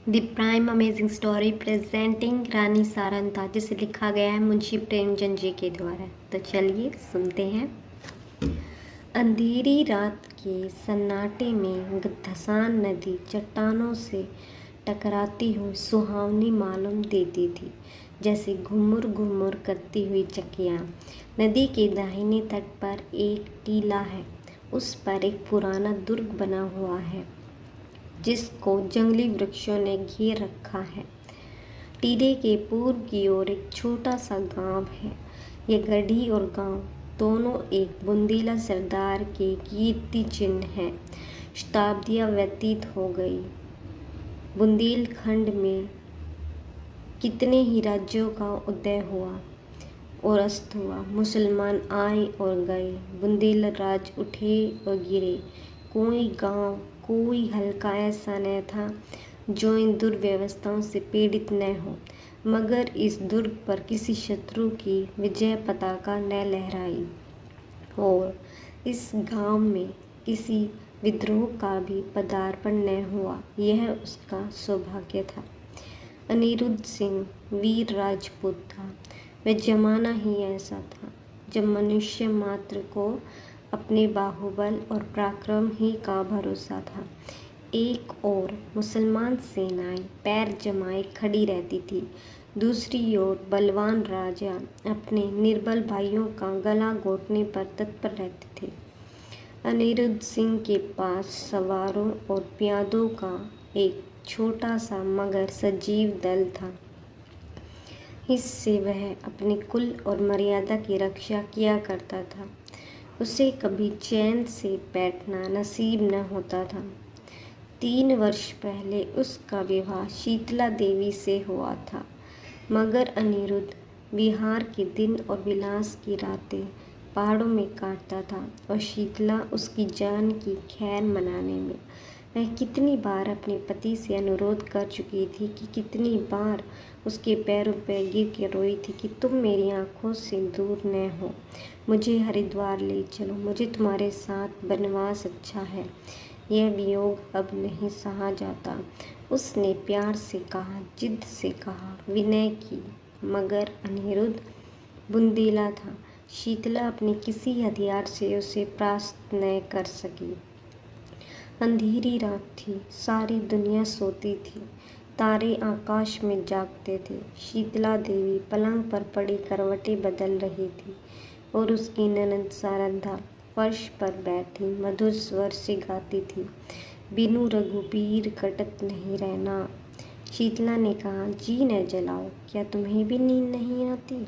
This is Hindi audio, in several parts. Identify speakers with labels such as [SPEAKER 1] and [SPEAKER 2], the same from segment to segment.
[SPEAKER 1] The prime amazing story presenting Rani Saranta, जिसे लिखा गया है मुंशी प्रेमचंद जी के द्वारा। तो चलिए सुनते हैं। अंधेरी रात के सन्नाटे में धसान नदी चट्टानों से टकराती हुई सुहावनी मालूम देती थी, जैसे घुमुर घुमुर करती हुई चकियाँ। नदी के दाहिने तट पर एक टीला है, उस पर एक पुराना दुर्ग बना हुआ है जिसको जंगली वृक्षों ने घेर रखा है। टीले के पूर्व की ओर एक छोटा सा गांव है। ये गढ़ी और गांव दोनों एक बुंदेला सरदार के कीर्ति चिन्ह हैं। शताब्दियां व्यतीत हो गई। बुंदेलखंड में कितने ही राज्यों का उदय हुआ और अस्त हुआ। मुसलमान आए और गए, बुंदेल राज उठे और गिरे। कोई गांव, कोई हल्का ऐसा न था जो इन दुर्व्यवस्थाओं से पीड़ित न हो, मगर इस दुर्ग पर किसी शत्रु की विजय पताका न लहराई और इस गांव में किसी विद्रोह का भी पदार्पण न हुआ। यह उसका सौभाग्य था। अनिरुद्ध सिंह वीर राजपूत था। वह जमाना ही ऐसा था जब मनुष्य मात्र को अपने बाहुबल और पराक्रम ही का भरोसा था। एक ओर मुसलमान सेनाएं पैर जमाए खड़ी रहती थी, दूसरी ओर बलवान राजा अपने निर्बल भाइयों का गला घोटने पर तत्पर रहते थे। अनिरुद्ध सिंह के पास सवारों और प्यादों का एक छोटा सा मगर सजीव दल था। इससे वह अपने कुल और मर्यादा की रक्षा किया करता था। उसे कभी चैन से बैठना नसीब न होता था। 3 वर्ष पहले उसका विवाह शीतला देवी से हुआ था, मगर अनिरुद्ध विहार के दिन और विलास की रातें पहाड़ों में काटता था और शीतला उसकी जान की खैर मनाने में वह कितनी बार अपने पति से अनुरोध कर चुकी थी कि कितनी बार उसके पैरों पर गिर के रोई थी कि तुम मेरी आंखों से दूर न हो, मुझे हरिद्वार ले चलो, मुझे तुम्हारे साथ बनवास अच्छा है, यह वियोग अब नहीं सहा जाता। उसने प्यार से कहा, जिद से कहा, विनय की, मगर अनिरुद्ध बुंदेला था। शीतला अपने किसी हथियार से उसे परास्त न कर सकी। अंधेरी रात थी, सारी दुनिया सोती थी, तारे आकाश में जागते थे। शीतला देवी पलंग पर पड़ी करवटें बदल रही थी और उसकी ननद सारंधा फर्श पर बैठी मधुर स्वर से गाती थी, बिनु रघुबीर कटत नहीं रहना। शीतला ने कहा, जी न जलाओ, क्या तुम्हें भी नींद नहीं आती?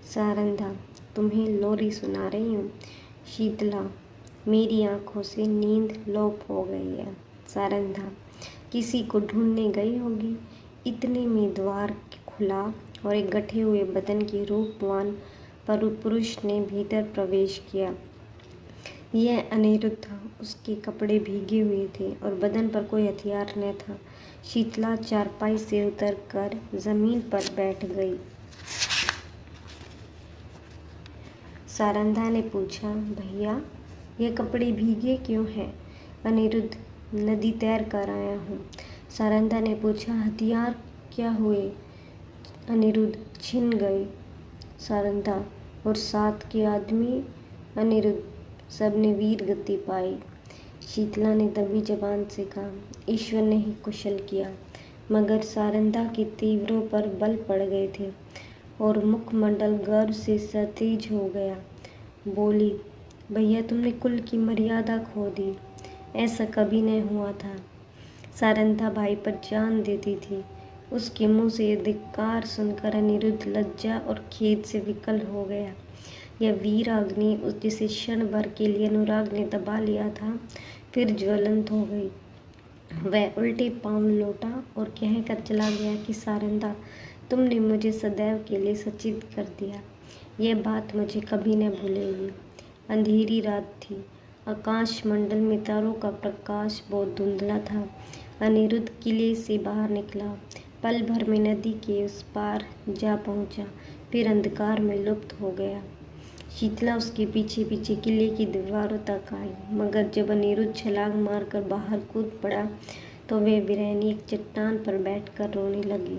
[SPEAKER 1] सारंधा, तुम्हें लोरी सुना रही हूँ। शीतला, मेरी आंखों से नींद लोप हो गई है। सारंधा, किसी को ढूंढने गई होगी। इतने में द्वार खुला और एक गठे हुए बदन के रूपवान पुरुष ने भीतर प्रवेश किया। यह अनिरुद्ध था। उसके कपड़े भीगे हुए थे और बदन पर कोई हथियार न था। शीतला चारपाई से उतरकर जमीन पर बैठ गई। सारंधा ने पूछा, भैया, यह कपड़े भीगे क्यों हैं? अनिरुद्ध, नदी तैर कर आया हूँ। सारंधा ने पूछा, हथियार क्या हुए? अनिरुद्ध, छिन गए। सारंधा, और साथ के आदमी? अनिरुद्ध, सबने वीर गति पाई। शीतला ने दबी जबान से कहा, ईश्वर ने ही कुशल किया। मगर सारंधा के तीव्रों पर बल पड़ गए थे और मुखमंडल गर्व से सतेज हो गया। बोली, भैया, तुमने कुल की मर्यादा खो दी, ऐसा कभी नहीं हुआ था। सारंधा भाई पर जान देती थी। उसके मुंह से यह धिक्कार सुनकर अनिरुद्ध लज्जा और खेद से विकल हो गया। यह वीराग्नि जिसे क्षण भर के लिए अनुराग ने दबा लिया था, फिर ज्वलंत हो गई। वह उल्टे पांव लौटा और कहकर चला गया कि सारंधा, तुमने मुझे सदैव के लिए सचेत कर दिया। यह बात मुझे कभी न भूलेगी। अंधेरी रात थी। आकाश मंडल में तारों का प्रकाश बहुत धुंधला था। अनिरुद्ध किले से बाहर निकला, पल भर में नदी के उस पार जा पहुंचा, फिर अंधकार में लुप्त हो गया। शीतला उसके पीछे पीछे किले की दीवारों तक आई, मगर जब अनिरुद्ध छलांग मारकर बाहर कूद पड़ा तो वे वीरानी एक चट्टान पर बैठकर रोने लगी।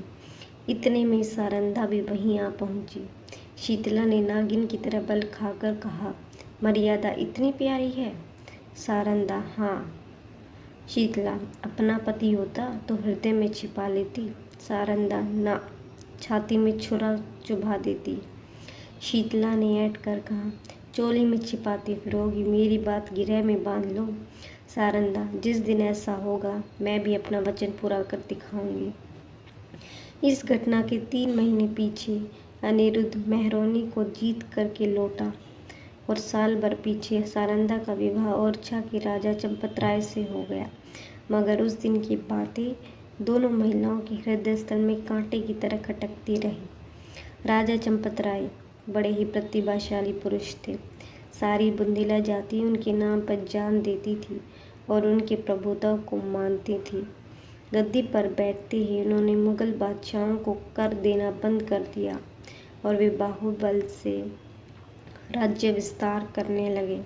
[SPEAKER 1] इतने में सारंधा भी वहीं आ पहुंची। शीतला ने नागिन की तरह बल खाकर कहा, मर्यादा इतनी प्यारी है? सारंधा, हाँ। शीतला, अपना पति होता तो हृदय में छिपा लेती। सारंधा, ना, छाती में छुरा चुभा देती। शीतला ने ऐंठ कर कहा, चोली में छिपाती फिरोगी, मेरी बात गिरह में बांध लो। सारंधा, जिस दिन ऐसा होगा मैं भी अपना वचन पूरा कर दिखाऊंगी। इस घटना के 3 महीने पीछे अनिरुद्ध मेहरौनी को जीत करके लौटा और साल भर पीछे सारंधा का विवाह ओरछा के राजा चंपतराय से हो गया। मगर उस दिन की बातें दोनों महिलाओं के हृदय स्थल में कांटे की तरह खटकती रही। राजा चंपतराय बड़े ही प्रतिभाशाली पुरुष थे। सारी बुंदेला जाति उनके नाम पर जान देती थी और उनके प्रभुत्व को मानती थी। गद्दी पर बैठते ही उन्होंने मुगल बादशाहों को कर देना बंद कर दिया और वे बाहुबल से राज्य विस्तार करने लगे।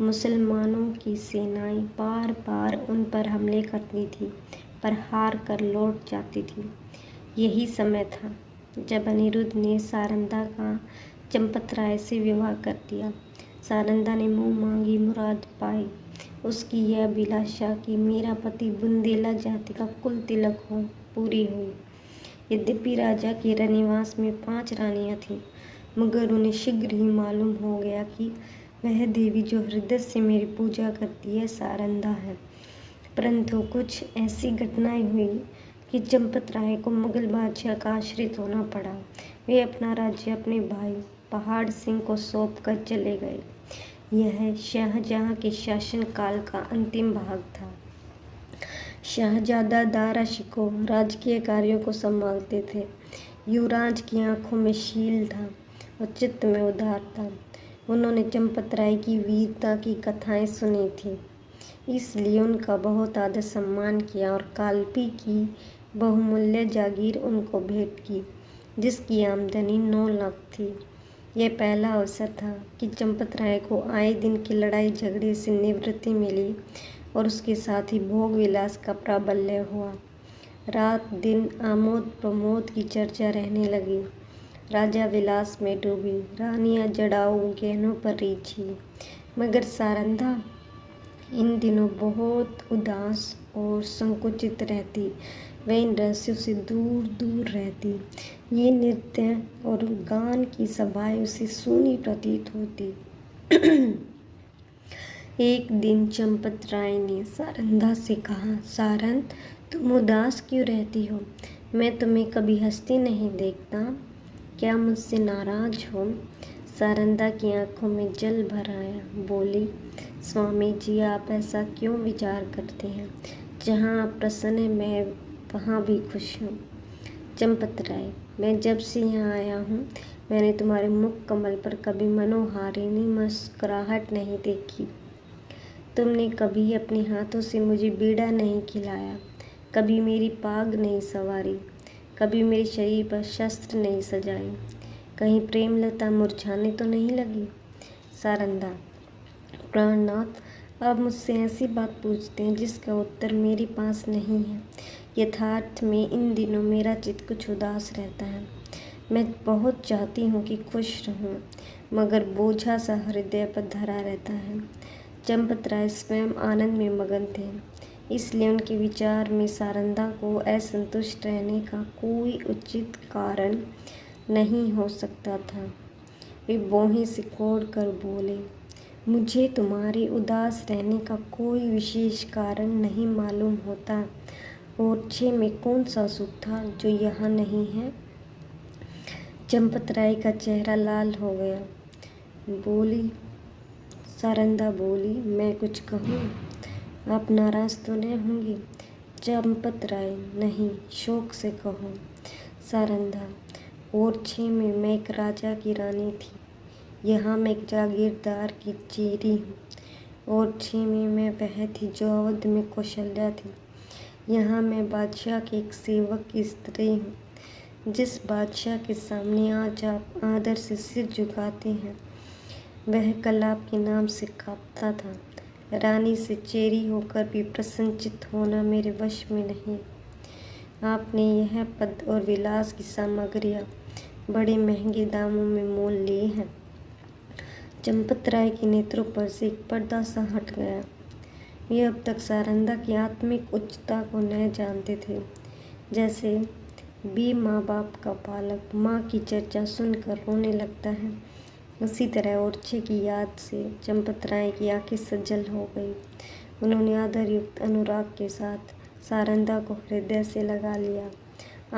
[SPEAKER 1] मुसलमानों की सेनाएं बार बार उन पर हमले करती थी, पर हार कर लौट जाती थी। यही समय था जब अनिरुद्ध ने सारंधा का चंपतराय से विवाह कर दिया। सारंधा ने मुंह मांगी मुराद पाई। उसकी यह अभिलाषा कि मेरा पति बुंदेला जाति का कुल तिलक हो, पूरी हुई। यद्यपि राजा के रनिवास में 5 रानियां थीं, मगर उन्हें शीघ्र ही मालूम हो गया कि वह देवी जो हृदय से मेरी पूजा करती है सारंधा है। परंतु कुछ ऐसी घटनाएं हुई कि चंपतराय को मुगल बादशाह का आश्रित होना पड़ा। वे अपना राज्य अपने भाई पहाड़ सिंह को सौंप कर चले गए। यह शाहजहां के शासन काल का अंतिम भाग था। शहजादा दारा शिकोह राजकीय कार्यों को संभालते थे। युवराज की आंखों में शील था और चित्त में उदारता। उन्होंने चंपतराय की वीरता की कथाएं सुनी थी, इसलिए उनका बहुत आदर सम्मान किया और कालपी की बहुमूल्य जागीर उनको भेंट की, जिसकी आमदनी 9 लाख थी। यह पहला अवसर था कि चंपतराय को आए दिन की लड़ाई झगड़े से निवृत्ति मिली और उसके साथ ही भोग विलास का प्राबल्य हुआ। रात दिन आमोद प्रमोद की चर्चा रहने लगी। राजा विलास में डूबी, रानियां जड़ाऊ गहनों पर रीझी, मगर सारंधा इन दिनों बहुत उदास और संकुचित रहती। वह इन रहस्यों से दूर दूर रहती। ये नृत्य और गान की सभाएं उसे सूनी प्रतीत होती। एक दिन चंपतराय ने सारंधा से कहा, सारंध, तुम उदास क्यों रहती हो? मैं तुम्हें कभी हंसती नहीं देखता। क्या मुझसे नाराज हो? सारंधा की आंखों में जल भर आया। बोली, स्वामी जी, आप ऐसा क्यों विचार करते हैं? जहाँ आप प्रसन्न हैं मैं वहाँ भी खुश हूँ। चंपतराय, मैं जब से यहाँ आया हूँ मैंने तुम्हारे मुख कमल पर कभी मनोहारिणी मुस्कुराहट नहीं देखी। तुमने कभी अपने हाथों से मुझे बीड़ा नहीं खिलाया, कभी मेरी पाग नहीं संवारी, कभी मेरे शरीर पर शस्त्र नहीं सजाए। कहीं प्रेमलता मुरझाने तो नहीं लगी? सारंधा, प्राणनाथ, आप मुझसे ऐसी बात पूछते हैं जिसका उत्तर मेरे पास नहीं है। यथार्थ में इन दिनों मेरा चित्त कुछ उदास रहता है। मैं बहुत चाहती हूँ कि खुश रहूँ, मगर बोझा सा हृदय पर धरा रहता है। चंपतराय स्वयं आनंद में मगन थे, इसलिए उनके विचार में सारंधा को असंतुष्ट रहने का कोई उचित कारण नहीं हो सकता था। वे भौहें सिकोड़ कर बोले, मुझे तुम्हारे उदास रहने का कोई विशेष कारण नहीं मालूम होता। ओरछे में कौन सा सुख था जो यहाँ नहीं है? चंपतराय का चेहरा लाल हो गया। सारंधा बोली, मैं कुछ कहूँ? आप नाराज तो नहीं होंगी? चंपतराय, नहीं, शौक से कहो। सारंधा, ओरछे में मैं एक राजा की रानी थी, यहाँ मैं एक जागीरदार की चेरी हूँ। ओरछे में मैं वह थी जो अवध में कौशल्या थी, यहाँ मैं बादशाह के एक सेवक की स्त्री हूँ। जिस बादशाह के सामने आज आप आदर से सिर झुकाते हैं वह कल आपके नाम से कांपता था। रानी से चेरी होकर भी प्रसन्नचित्त होना मेरे वश में नहीं। आपने यह पद और विलास की सामग्रियाँ बड़े महंगे दामों में मोल लिए हैं। चंपत राय के नेत्रों पर से एक पर्दा सा हट गया। ये अब तक सारंदा की आत्मिक उच्चता को न जानते थे। जैसे माँ बाप का बालक माँ की चर्चा सुनकर रोने लगता है, उसी तरह ओरछे की याद से चंपत राय की आंखें सजल हो गई। उन्होंने आदरयुक्त अनुराग के साथ सारंदा को हृदय से लगा लिया।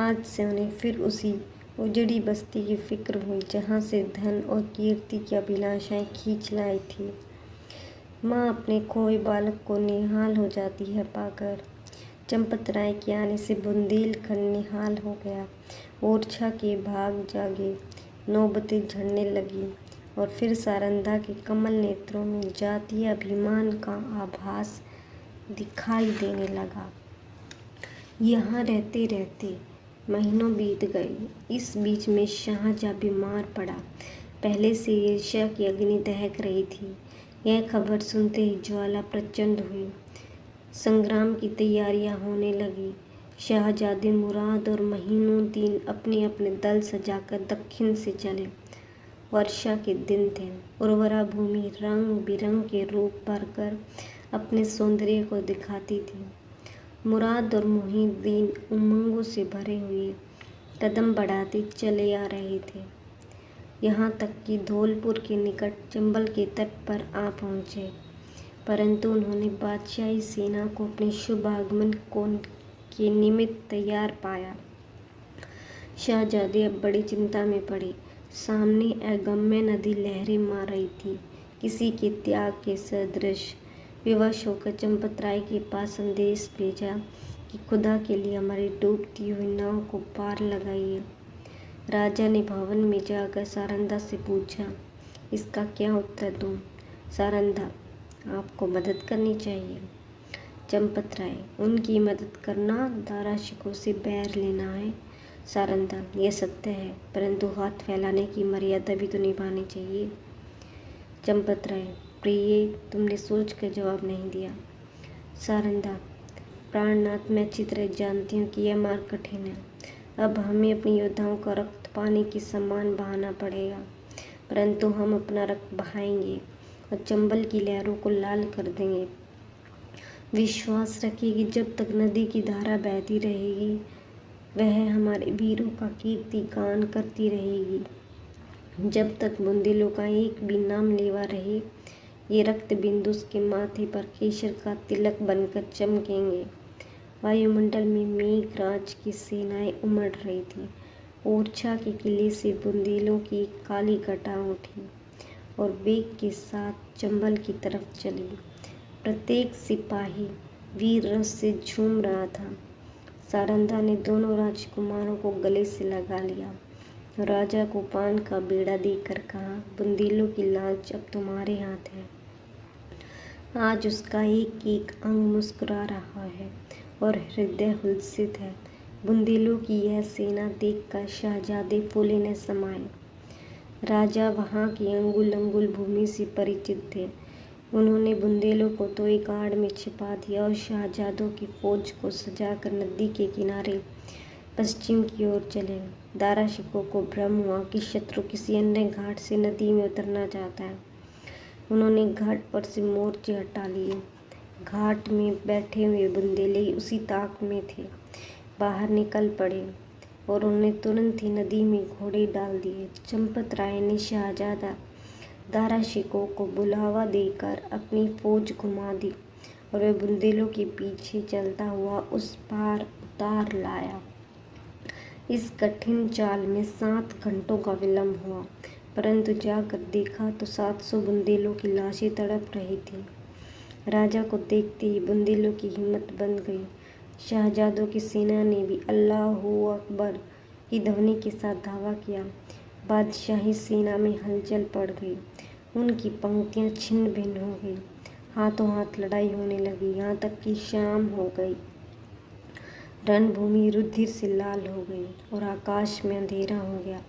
[SPEAKER 1] आज से उन्हें फिर उसी उजड़ी बस्ती की फिक्र हुई जहाँ से धन और कीर्ति की अभिलाषाएं खींच लाई थी। माँ अपने खोए बालक को निहाल हो जाती है पाकर। चंपत राय के आने से बुंदेलखंड निहाल हो गया। ओरछा के भाग जागे, नौबतें झड़ने लगी और फिर सारंदा के कमल नेत्रों में जातीय अभिमान का आभास दिखाई देने लगा। यहाँ रहते रहते महीनों बीत गए। इस बीच में शाहजहाँ बीमार पड़ा। पहले से ईर्ष्या की अग्नि दहक रही थी। यह खबर सुनते ही ज्वाला प्रचंड हुई। संग्राम की तैयारियां होने लगी। शाहजादे मुराद और महीनों दिन अपने अपने दल सजाकर दक्षिण से चले। वर्षा के दिन थे। उर्वरा भूमि रंग बिरंग के रूप भरकर अपने सौंदर्य को दिखाती थी। मुराद और मुहिद्दीन उमंगों से भरे हुए कदम बढ़ाते चले आ रहे थे। यहाँ तक कि धौलपुर के निकट चंबल के तट पर आ पहुँचे, परंतु उन्होंने बादशाही सेना को अपने शुभ आगमन के निमित्त तैयार पाया। शाहजादे अब बड़ी चिंता में पड़े। सामने अगम्य नदी लहरें मार रही थी, किसी के त्याग के सदृश। विवश होकर चंपत राय के पास संदेश भेजा कि खुदा के लिए हमारी डूबती हुई नाव को पार लगाइए। राजा ने भवन में जाकर सारंदा से पूछा, इसका क्या उत्तर दूं? सारंदा, आपको मदद करनी चाहिए। चंपत राय, उनकी मदद करना दाराशिकों से बैर लेना है। सारंदा, यह सत्य है, परंतु हाथ फैलाने की मर्यादा भी तो निभानी चाहिए। चंपत राय, प्रिय, तुमने सोच कर जवाब नहीं दिया। सारंदा, प्राणनाथ, मैं अच्छी तरह जानती हूँ कि यह मार्ग कठिन है। अब हमें अपने योद्धाओं का रक्त पानी के समान बहाना पड़ेगा, परंतु हम अपना रक्त बहाएंगे और चंबल की लहरों को लाल कर देंगे। विश्वास रखिए कि जब तक नदी की धारा बहती रहेगी, वह हमारे वीरों का कीर्ति गान करती रहेगी। जब तक बुंदेलों का एक भी नाम लेवा रहे, ये रक्त बिंदु उसके माथे पर केसर का तिलक बनकर चमकेंगे। वायुमंडल में मेघराज की सेनाएं उमड़ रही थी। ओरछा के किले से बुंदेलों की एक काली घटा उठी और वेग के साथ चंबल की तरफ चली। प्रत्येक सिपाही वीर रस से झूम रहा था। सारंदा ने दोनों राजकुमारों को गले से लगा लिया। राजा को पान का बेड़ा देकर कहा, बुंदेलों की लाज अब तुम्हारे हाथ है। आज उसका एक एक अंग मुस्कुरा रहा है और हृदय हुलसित है। बुंदेलों की यह सेना देखकर शाहजादे फूले न समाये। राजा वहाँ की अंगुल अंगुल भूमि से परिचित थे। उन्होंने बुंदेलों को तो एक आड़ में छिपा दिया और शाहजादों की फौज को सजाकर नदी के किनारे पश्चिम की ओर चले। दाराशिकों को भ्रम हुआ कि शत्रु किसी अन्य घाट से नदी में उतरना चाहता है। उन्होंने घाट पर से मोर्चे हटा लिए। घाट में बैठे हुए बुंदेले उसी ताक में थे। बाहर निकल पड़े और उन्होंने तुरंत ही नदी में घोड़े डाल दिए। चंपत राय ने शाहजादा दाराशिकों को बुलावा देकर अपनी फौज घुमा दी और वह बुंदेलों के पीछे चलता हुआ उस पार उतार लाया। इस कठिन चाल में 7 घंटों का विलंब हुआ, परंतु जाकर देखा तो 700 बुंदेलों की लाशें तड़प रही थी। राजा को देखते ही बुंदेलों की हिम्मत बंध गई। शाहजादों की सेना ने भी अल्लाहू अकबर की ध्वनि के साथ धावा किया। बादशाही सेना में हलचल पड़ गई। उनकी पंक्तियां छिन्न भिन्न हो गई। हाथों हाथ लड़ाई होने लगी, यहाँ तक कि शाम हो गई। रणभूमि रुधिर से लाल हो गई और आकाश में अंधेरा हो गया।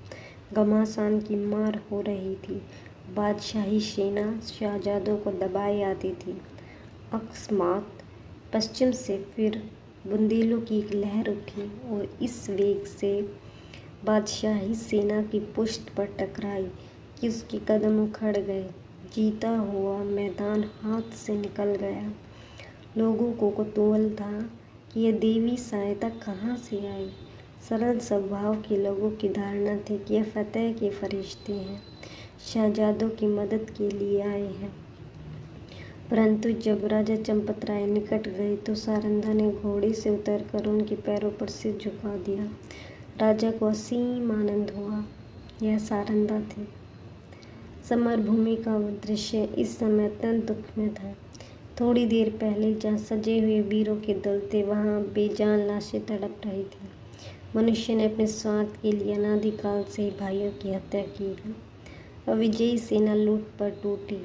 [SPEAKER 1] घमासान की मार हो रही थी। बादशाही सेना शाहजादों को दबाए आती थी। अकस्मात पश्चिम से फिर बुंदेलों की एक लहर उठी और इस वेग से बादशाही सेना की पुष्ट पर टकराई कि उसके कदम उखड़ गए। जीता हुआ मैदान हाथ से निकल गया। लोगों को कौतूहल था कि यह देवी सहायता कहाँ से आई। सरल स्वभाव के लोगों की धारणा थी कि यह फतेह के फरिश्ते हैं, शहजादों की मदद के लिए आए हैं। परंतु जब राजा चंपतराय निकट गए तो सारंधा ने घोड़े से उतरकर उनके पैरों पर सिर झुका दिया। राजा को असीम आनंद हुआ। यह सारंधा थी। समरभूमि का दृश्य इस समय अत्यंत दुखमय था। थोड़ी देर पहले जहाँ सजे हुए वीरों के दल थे, वहाँ बेजान लाशें तड़प रही थी। मनुष्य ने अपने स्वार्थ के लिए अनादिकाल से ही भाइयों की हत्या की है। अब विजयी सेना लूट पर टूटी।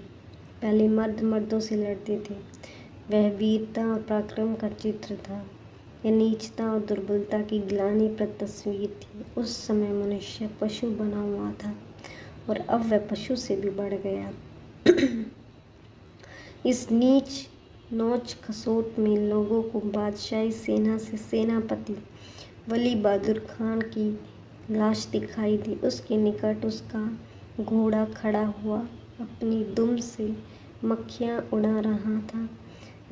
[SPEAKER 1] पहले मर्द मर्दों से लड़ते थे। वह वीरता और पराक्रम का चित्र था। यह नीचता और दुर्बलता की ग्लानिप्रद तस्वीर थी। उस समय मनुष्य पशु बना हुआ था और अब वह पशु से भी बढ़ गया। इस नीच नोच खसोट में लोगों को बादशाही सेना से सेनापति वली बहादुर खान की लाश दिखाई दी। उसके निकट उसका घोड़ा खड़ा हुआ अपनी दुम से मक्खियाँ उड़ा रहा था।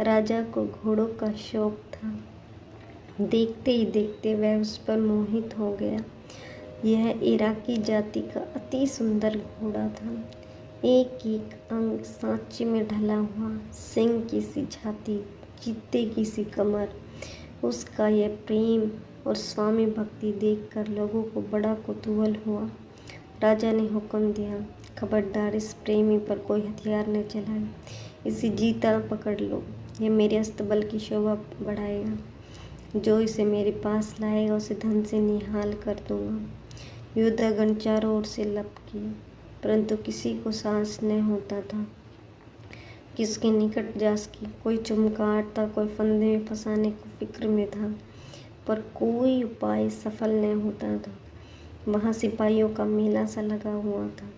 [SPEAKER 1] राजा को घोड़ों का शौक था। देखते ही देखते वह उस पर मोहित हो गया। यह इराकी जाति का अति सुंदर घोड़ा था। एक एक अंग सांचे में ढला हुआ, सिंह की सी छाती, चीते की सी कमर। उसका यह प्रेम और स्वामी भक्ति देखकर लोगों को बड़ा कौतूहल हुआ। राजा ने हुक्म दिया, खबरदार इस प्रेमी पर कोई हथियार न चलाए। इसे जीता पकड़ लो। यह मेरे अस्तबल की शोभा बढ़ाएगा। जो इसे मेरे पास लाएगा उसे धन से निहाल कर दूंगा। योद्धागण चारों ओर से लपके, परंतु किसी को साहस न होता था। किसके निकट जा सके। कोई चमकाता, कोई फंदे में फंसाने को फिक्र में था, पर कोई उपाय सफल न होता था। वहाँ सिपाहियों का मेला सा लगा हुआ था।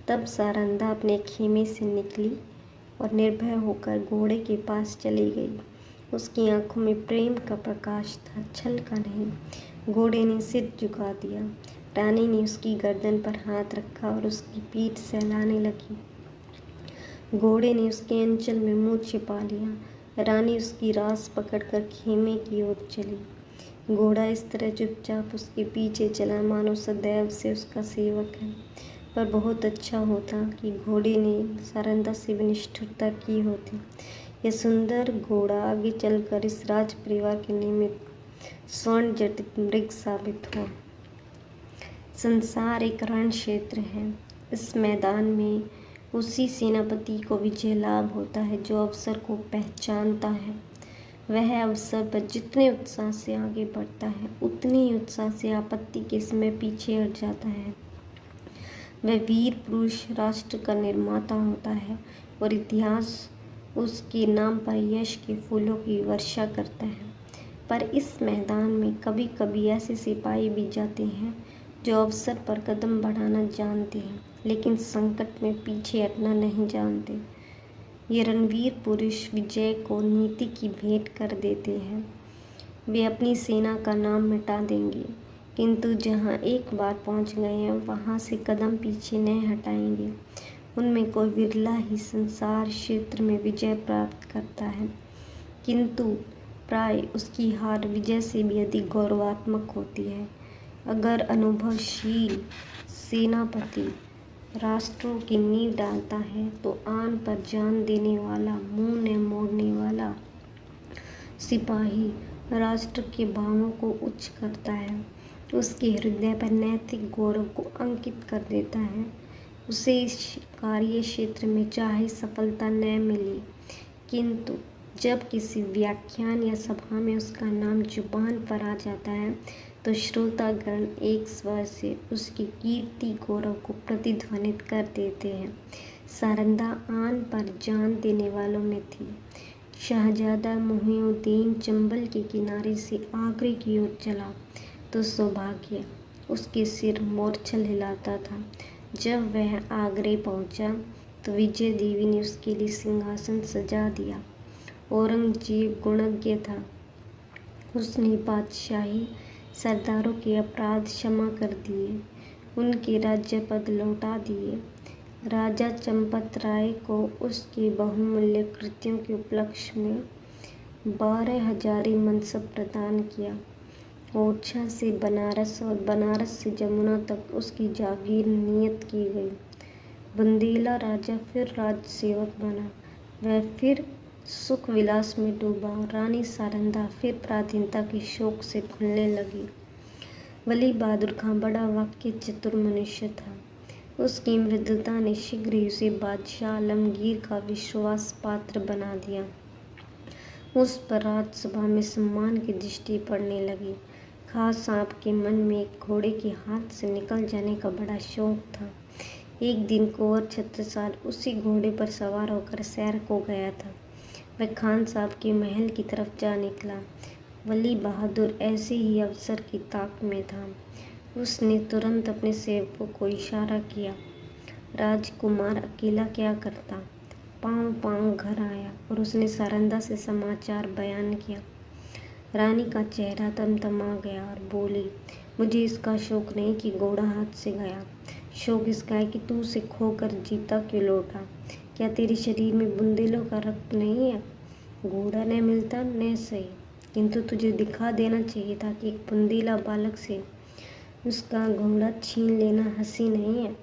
[SPEAKER 1] तब सारंधा अपने खेमे से निकली और निर्भय होकर घोड़े के पास चली गई। उसकी आंखों में प्रेम का प्रकाश था, छल का नहीं। घोड़े ने सिर झुका दिया। रानी ने उसकी गर्दन पर हाथ रखा और उसकी पीठ सहलाने लगी। घोड़े ने उसके अंचल में मुंह छिपा लिया। रानी उसकी रास पकड़कर खेमे की ओर चली। घोड़ा इस तरह चुपचाप उसके पीछे चला मानो सदैव से उसका सेवक है। पर बहुत अच्छा होता कि घोड़े ने सारंधा से भी निष्ठुरता की होती। यह सुंदर घोड़ा आगे चलकर इस राज परिवार के निमित्त स्वर्ण जटित मृग साबित हुआ। संसार एक रण क्षेत्र है। इस मैदान में उसी सेनापति को विजय लाभ होता है जो अवसर को पहचानता है। वह अवसर पर जितने उत्साह से आगे बढ़ता है, उतने ही उत्साह से आपत्ति के समय पीछे हट जाता है। वह वीर पुरुष राष्ट्र का निर्माता होता है और इतिहास उसके नाम पर यश के फूलों की वर्षा करता है। पर इस मैदान में कभी कभी ऐसे सिपाही भी जाते हैं जो अवसर पर कदम बढ़ाना जानते हैं, लेकिन संकट में पीछे हटना नहीं जानते। ये रणवीर पुरुष विजय को नीति की भेंट कर देते हैं। वे अपनी सेना का नाम मिटा देंगे, किंतु जहाँ एक बार पहुँच गए हैं वहाँ से कदम पीछे न हटाएंगे। उनमें कोई विरला ही संसार क्षेत्र में विजय प्राप्त करता है, किंतु प्राय उसकी हार विजय से भी अधिक गौरवात्मक होती है। अगर अनुभवशील सेनापति राष्ट्रों की नींव डालता है तो आन पर जान देने वाला, मुंह न मोड़ने वाला सिपाही राष्ट्र के भावों को उच्च करता है, उसके हृदय पर नैतिक गौरव को अंकित कर देता है। उसे इस कार्य क्षेत्र में चाहे सफलता न मिले, किंतु जब किसी व्याख्यान या सभा में उसका नाम जुबान पर आ जाता है तो श्रोतागण एक स्वर से उसकी कीर्ति गौरव को प्रतिध्वनित कर देते हैं। सारंधा आन पर जान देने वालों में थी। शहजादा मुहिउद्दीन चंबल के किनारे से आगरे की ओर चला तो सौभाग्य उसके सिर मोरछल हिलाता था। जब वह आगरे पहुंचा तो विजय देवी ने उसके लिए सिंहासन सजा दिया औरंगजेब गुणज्ञ था। उसने बादशाही सरदारों के अपराध क्षमा कर दिए, उनके राज्य पद लौटा दिए। राजा चंपत राय को उसके बहुमूल्य कृत्यों के उपलक्ष्य में 12,000 मनसब प्रदान किया। ओरछा से बनारस और बनारस से जमुना तक उसकी जागीर नियत की गई। बुंदेला राजा फिर राजसेवक बना, वह फिर सुख विलास में डूबा। रानी सारंदा फिर पराधीनता के शोक से फूलने लगी। वली बहादुर खां बड़ा वाक्य चतुर मनुष्य था। उसकी मृदुता ने शीघ्र ही उसे बादशाह आलमगीर का विश्वास पात्र बना दिया। उस पर राजसभा में सम्मान की दृष्टि पड़ने लगी। खास साहब के मन में एक घोड़े के हाथ से निकल जाने का बड़ा शौक था। एक दिन कुंवर छत्रसाल उसी घोड़े पर सवार होकर सैर को गया था। वह खान साहब के महल की तरफ जा निकला। वली बहादुर ऐसे ही अवसर की ताक में था। उसने तुरंत अपने सेवकों को इशारा किया। राजकुमार अकेला क्या करता? पाँव पाँव घर आया और उसने सारंदा से समाचार बयान किया। रानी का चेहरा तमतमा गया और बोली, मुझे इसका शौक नहीं कि घोड़ा हाथ से गया, शौक इसका है कि तू उसे खोकर जीता क्यों लौटा। क्या तेरे शरीर में बुंदेलों का रक्त नहीं है? घोड़ा न मिलता न सही, किंतु तुझे दिखा देना चाहिए था कि एक बुंदेला बालक से उसका घोड़ा छीन लेना हंसी नहीं है।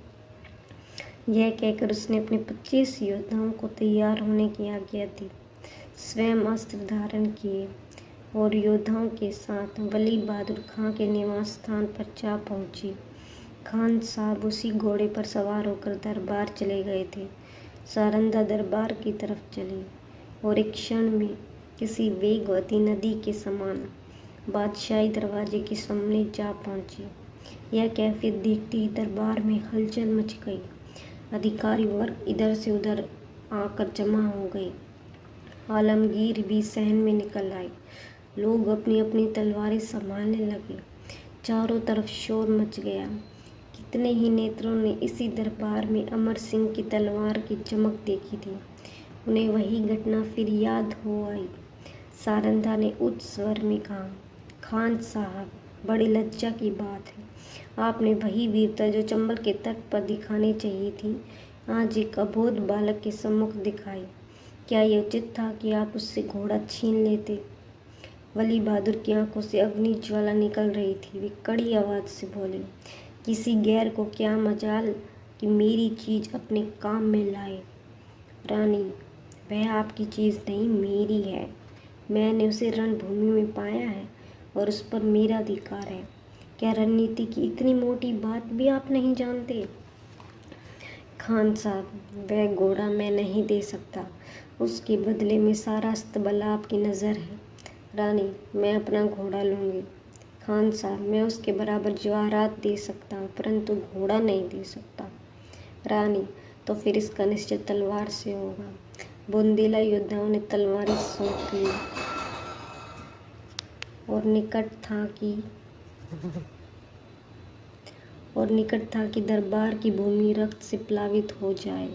[SPEAKER 1] यह कहकर उसने अपने 25 योद्धाओं को तैयार होने की आज्ञा दी। स्वयं अस्त्र धारण किए और योद्धाओं के साथ वली बहादुर खां के निवास स्थान पर जा पहुंची। खान साहब उसी घोड़े पर सवार होकर दरबार चले गए थे। सारंदा दरबार की तरफ चली और एक क्षण में किसी वेगवती नदी के समान बादशाही दरवाजे के सामने जा पहुंची। यह कैफियत देखते ही दरबार में हलचल मच गई। अधिकारी वर्ग इधर से उधर आकर जमा हो गए। आलमगीर भी सहन में निकल आए। लोग अपनी अपनी तलवारें संभालने लगे। चारों तरफ शोर मच गया। कितने ही नेत्रों ने इसी दरबार में अमर सिंह की तलवार की चमक देखी थी। उन्हें वही घटना फिर याद हो आई। सारंदा ने उच्च स्वर में कहा, खान साहब, बड़ी लज्जा की बात है, आपने वही वीरता जो चंबल के तट पर दिखानी चाहिए थी, आज एक अबोध बालक के सम्मुख दिखाई। क्या ये उचित था कि आप उससे घोड़ा छीन लेते? वली बहादुर की आंखों से अग्नि ज्वाला निकल रही थी। वे कड़ी आवाज से बोले, किसी गैर को क्या मजाल कि मेरी चीज अपने काम में लाए। रानी, वह आपकी चीज नहीं, मेरी है। मैंने उसे रणभूमि में पाया है और उस पर मेरा अधिकार है। क्या रणनीति की इतनी मोटी बात भी आप नहीं जानते? खान साहब, वह घोड़ा मैं नहीं दे सकता, उसके बदले में सारा अस्तबल आपकी नज़र है। रानी, मैं अपना घोड़ा लूँगी। खान साहब, मैं उसके बराबर जवाहरात दे सकता हूँ, परंतु घोड़ा नहीं दे सकता। रानी, तो फिर इसका निश्चय तलवार से होगा। बुंदेला योद्धाओं ने तलवारें सौंप ली और निकट था कि दरबार की भूमि रक्त से प्लावित हो जाए।